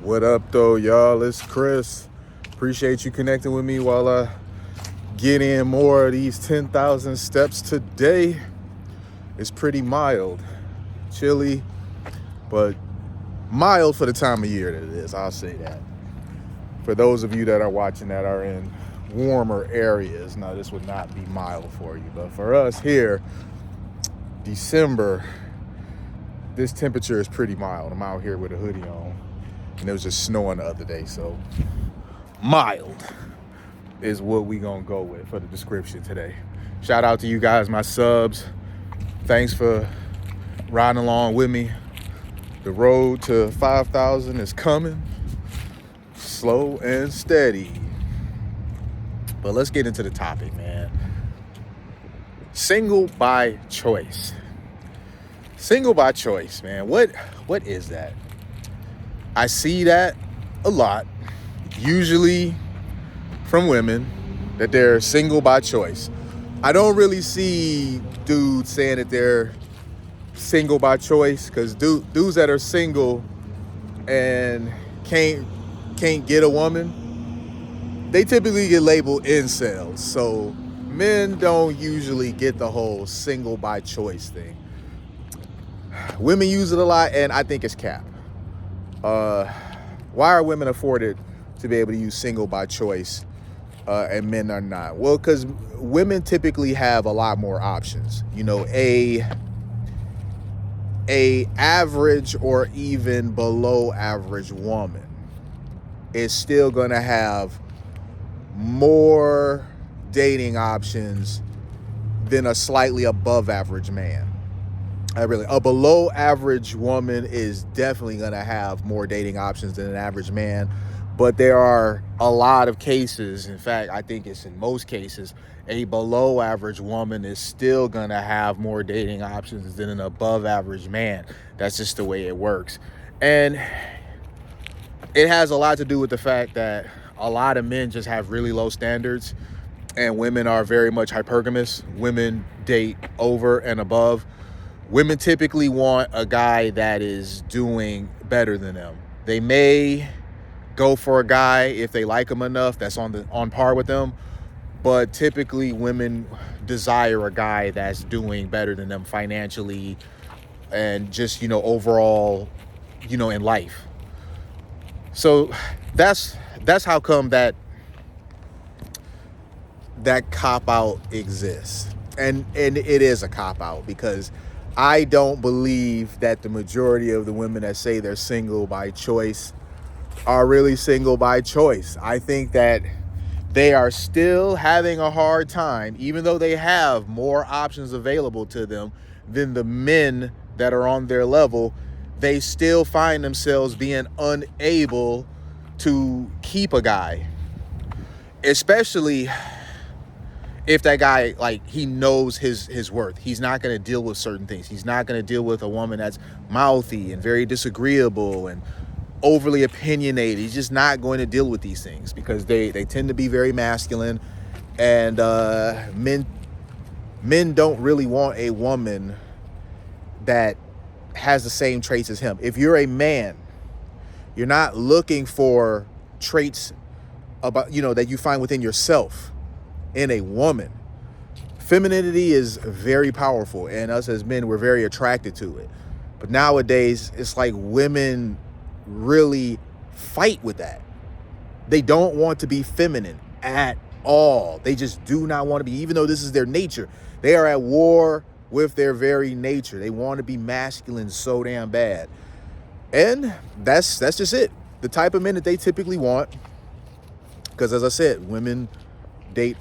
What up, though, y'all? It's Chris. Appreciate you connecting with me while I get in more of these 10,000 steps today. It's pretty mild, chilly, but mild for the time of year that it is. I'll say that. For those of you that are watching that are in warmer areas, now this would not be mild for you, but for us here, December, this temperature is pretty mild. I'm out here with a hoodie on, and it was just snowing the other day, so mild is what we gonna go with for the description today. Shout out to you guys, my subs. Thanks for riding along with me. The road to 5,000 is coming, slow and steady. But let's get into the topic, man. Single by choice. Single by choice, man. What is that? I see that a lot, usually from women, that they're single by choice. I don't really see dudes saying that they're single by choice, because dudes that are single and can't get a woman, they typically get labeled incels. So men don't usually get the whole single by choice thing. Women use it a lot, and I think it's cap. Why are women afforded to be able to use single by choice and men are not? Well, because women typically have a lot more options. You know, a average or even below average woman is still going to have more dating options than a slightly above average man. A below average woman is definitely going to have more dating options than an average man. But there are a lot of cases, in fact, I think it's in most cases, a below average woman is still going to have more dating options than an above average man. That's just the way it works. And it has a lot to do with the fact that a lot of men just have really low standards, and women are very much hypergamous. Women date over and above. Women typically want a guy that is doing better than them. They may go for a guy if they like him enough that's on par with them, but typically women desire a guy that's doing better than them financially and just, overall, in life. So that's how come that cop out exists. And it is a cop out, because I don't believe that the majority of the women that say they're single by choice are really single by choice. I think that they are still having a hard time, even though they have more options available to them than the men that are on their level. They still find themselves being unable to keep a guy, especially if that guy, he knows his worth. He's not going to deal with certain things. He's not going to deal with a woman that's mouthy and very disagreeable and overly opinionated. He's just not going to deal with these things, because they tend to be very masculine, and men don't really want a woman that has the same traits as him. If you're a man, you're not looking for traits about that you find within yourself in a woman. Femininity is very powerful, and us as men, we're very attracted to it. But nowadays, it's like women really fight with that. They don't want to be feminine at all. They just do not want to be, even though this is their nature. They are at war with their very nature. They want to be masculine so damn bad. And that's just it. The type of men that they typically want, because as I said, women date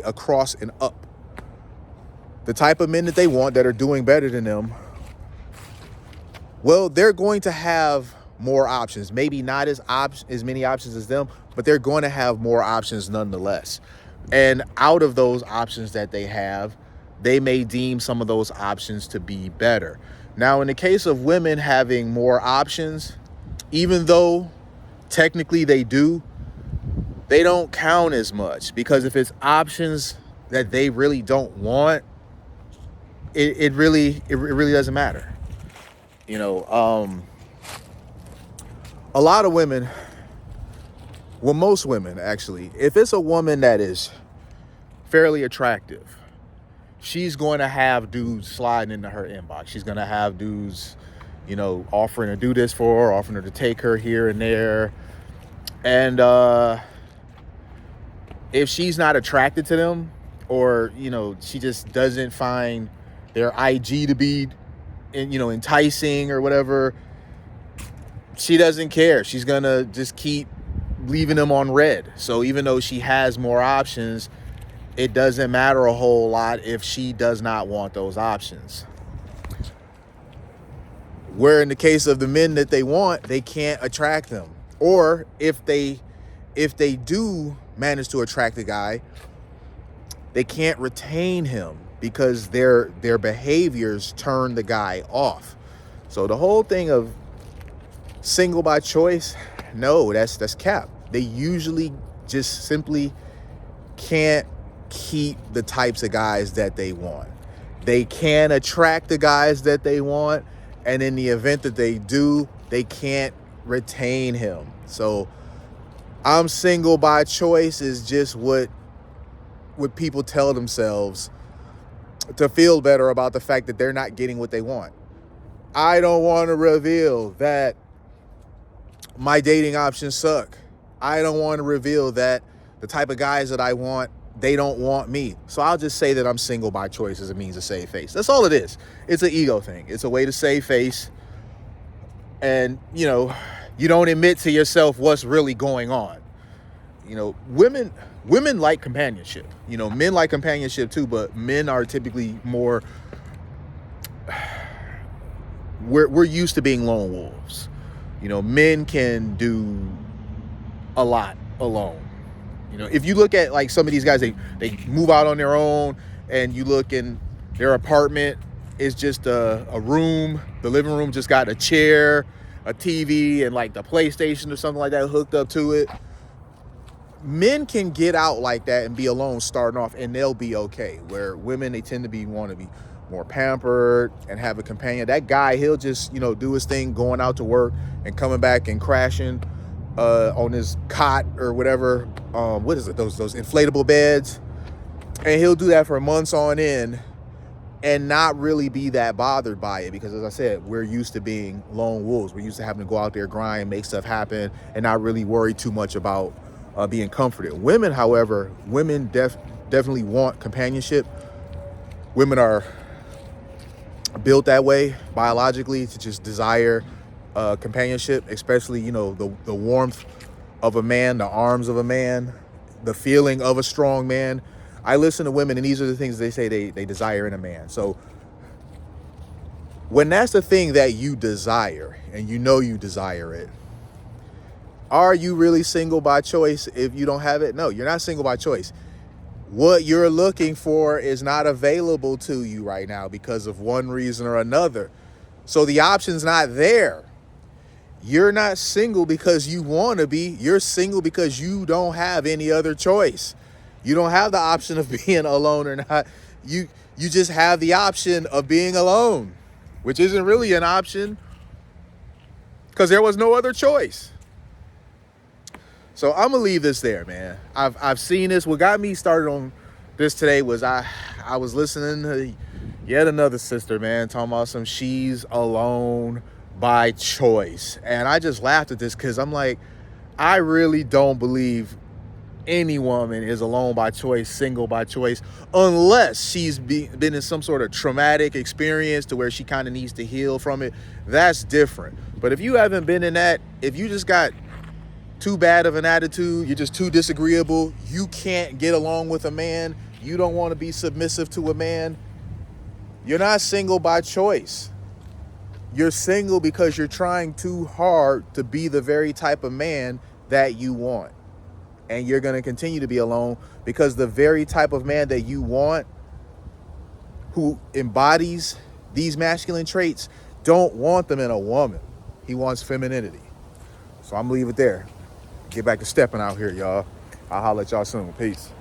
across and up. The type of men that they want that are doing better than them, well, they're going to have more options. Maybe not as many options as them, but they're going to have more options nonetheless. And out of those options that they have, they may deem some of those options to be better. Now, in the case of women having more options, even though technically they don't count as much, because if it's options that they really don't want, it really doesn't matter. A lot of women, well, most women actually, if it's a woman that is fairly attractive, she's going to have dudes sliding into her inbox. She's going to have dudes, offering to do this for her, offering her to take her here and there. And if she's not attracted to them, or, she just doesn't find their IG to be, enticing or whatever, she doesn't care. She's going to just keep leaving them on red. So even though she has more options, it doesn't matter a whole lot if she does not want those options. Where in the case of the men that they want, they can't attract them. Or if they do manage to attract a guy, they can't retain him because their behaviors turn the guy off. So the whole thing of single by choice, no, that's cap. They usually just simply can't keep the types of guys that they want. They can attract the guys that they want, and in the event that they do, they can't retain him. So I'm single by choice is just what people tell themselves to feel better about the fact that they're not getting what they want. I don't want to reveal that my dating options suck. I don't want to reveal that the type of guys that I want, they don't want me. So I'll just say that I'm single by choice as a means to save face. That's all it is. It's an ego thing. It's a way to save face. And, you don't admit to yourself what's really going on. Women like companionship. Men like companionship too, but men are typically more, we're used to being lone wolves. Men can do a lot alone. If you look at like some of these guys, they move out on their own, and you look in their apartment, it's just a room. The living room just got a chair, a TV, and like the PlayStation or something like that hooked up to it. Men can get out like that and be alone starting off, and they'll be okay. Where women, they tend to want to be more pampered and have a companion. That guy, he'll just, do his thing, going out to work and coming back and crashing on his cot or whatever. What is it? Those inflatable beds. And he'll do that for months on end and not really be that bothered by it, because as I said, we're used to being lone wolves. We're used to having to go out there, grind, make stuff happen, and not really worry too much about being comforted. Women, however, definitely want companionship. Women are built that way biologically, to just desire companionship, especially, the warmth of a man, the arms of a man, the feeling of a strong man. I listen to women, and these are the things they say they desire in a man. So when that's the thing that you desire, and you desire it, are you really single by choice if you don't have it? No, you're not single by choice. What you're looking for is not available to you right now because of one reason or another. So the option's not there. You're not single because you want to be. You're single because you don't have any other choice. You don't have the option of being alone or not. You just have the option of being alone, which isn't really an option because there was no other choice. So I'm gonna leave this there, man. I've seen this. What got me started on this today was I was listening to yet another sister, man, talking about she's alone by choice. And I just laughed at this because I'm like, I really don't believe any woman is alone by choice, single by choice, unless she's been in some sort of traumatic experience to where she kind of needs to heal from it. That's different. But if you haven't been in that, if you just got too bad of an attitude, you're just too disagreeable, you can't get along with a man, you don't want to be submissive to a man, you're not single by choice. You're single because you're trying too hard to be the very type of man that you want. And you're going to continue to be alone because the very type of man that you want, who embodies these masculine traits, don't want them in a woman. He wants femininity. So I'm going to leave it there. Get back to stepping out here, y'all. I'll holler at y'all soon. Peace.